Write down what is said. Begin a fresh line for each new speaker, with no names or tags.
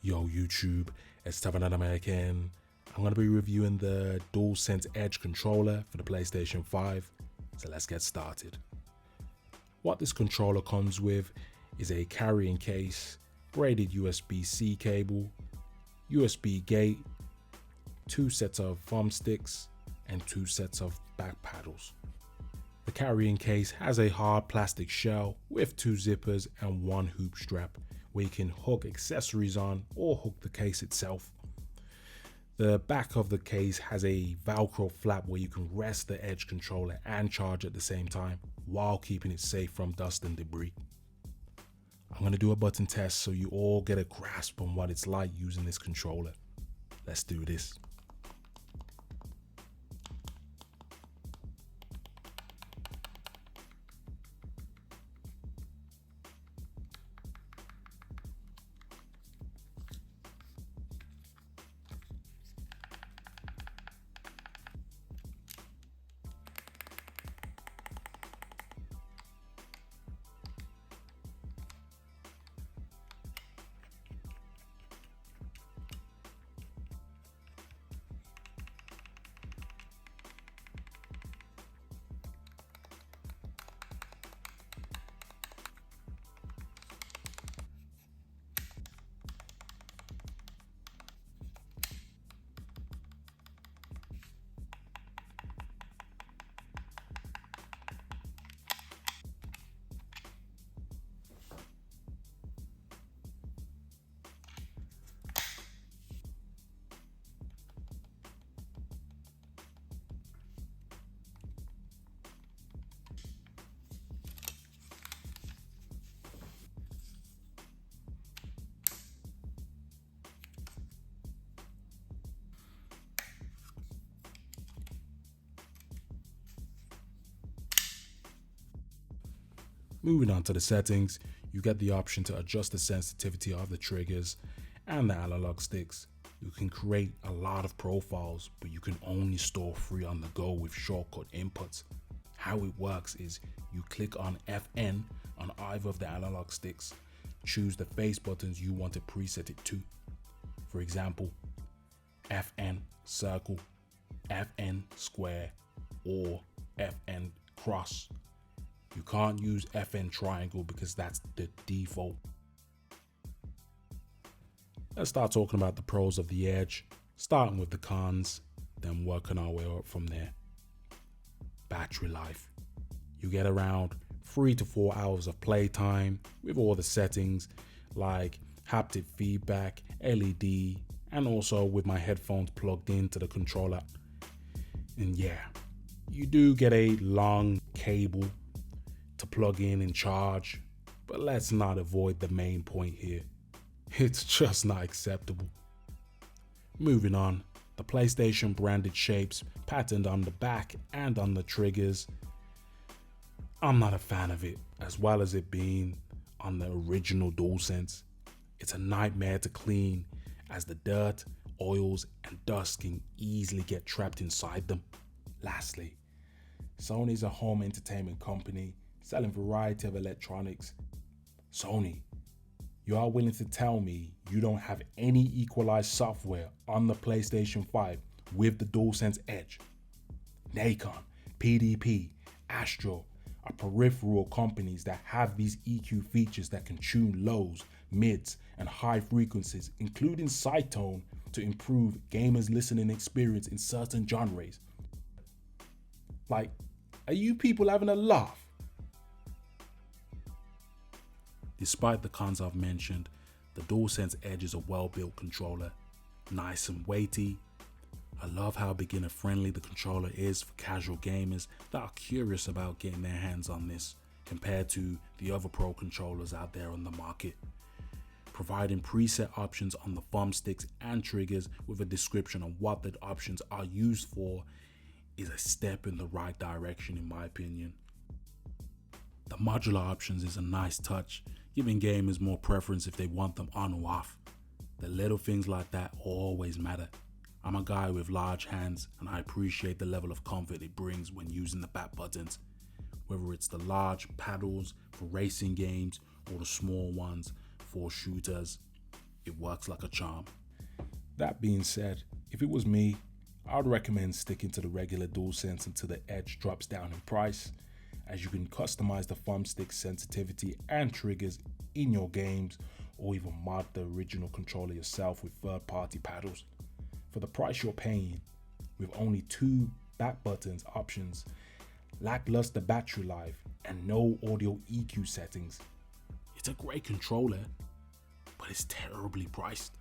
Yo YouTube, it's Tavern American. I'm going to be reviewing the Dualsense Edge controller for the PlayStation 5, so let's get started. What this controller comes with is a carrying case, braided USB-C cable, USB gate, 2 sets of thumbsticks, and 2 sets of back paddles. The carrying case has a hard plastic shell with 2 zippers and 1 hoop strap where you can hook accessories on or hook the case itself. The back of the case has a Velcro flap where you can rest the Edge controller and charge at the same time while keeping it safe from dust and debris. I'm going to do a button test so you all get a grasp on what it's like using this controller. Let's do this. Moving on to the settings, you get the option to adjust the sensitivity of the triggers and the analog sticks. You can create a lot of profiles, but you can only store 3 on the go with shortcut inputs. How it works is you click on FN on either of the analog sticks, choose the face buttons you want to preset it to. For example, FN circle, FN square, or FN cross. You can't use FN triangle because that's the default. Let's start talking about the pros of the Edge, starting with the cons, then working our way up from there. Battery life. You get around 3 to 4 hours of playtime with all the settings like haptic feedback, LED, and also with my headphones plugged into the controller. And yeah, you do get a long cable to plug in and charge, but let's not avoid the main point here. It's just not acceptable. Moving on, the PlayStation branded shapes patterned on the back and on the triggers. I'm not a fan of it, as well as it being on the original Dualsense. It's a nightmare to clean as the dirt, oils, and dust can easily get trapped inside them. Lastly, Sony is a home entertainment company selling a variety of electronics. Sony, you are willing to tell me you don't have any equalized software on the PlayStation 5 with the Dualsense Edge? Nikon, PDP, Astro are peripheral companies that have these EQ features that can tune lows, mids, and high frequencies, including sidetone, to improve gamers' listening experience in certain genres. Like, are you people having a laugh? Despite the cons I've mentioned, the Dualsense Edge is a well-built controller, nice and weighty. I love how beginner friendly the controller is for casual gamers that are curious about getting their hands on this compared to the other pro controllers out there on the market. Providing preset options on the thumbsticks and triggers with a description on what the options are used for is a step in the right direction in my opinion. The modular options is a nice touch, giving gamers more preference if they want them on or off. The little things like that always matter. I'm a guy with large hands and I appreciate the level of comfort it brings when using the back buttons. Whether it's the large paddles for racing games or the small ones for shooters, it works like a charm. That being said, if it was me, I would recommend sticking to the regular Dualsense until the Edge drops down in price, as you can customize the thumbstick sensitivity and triggers in your games, or even mod the original controller yourself with third-party paddles. For the price you're paying, with only 2 back buttons options, lackluster battery life, and no audio EQ settings, it's a great controller, but it's terribly priced.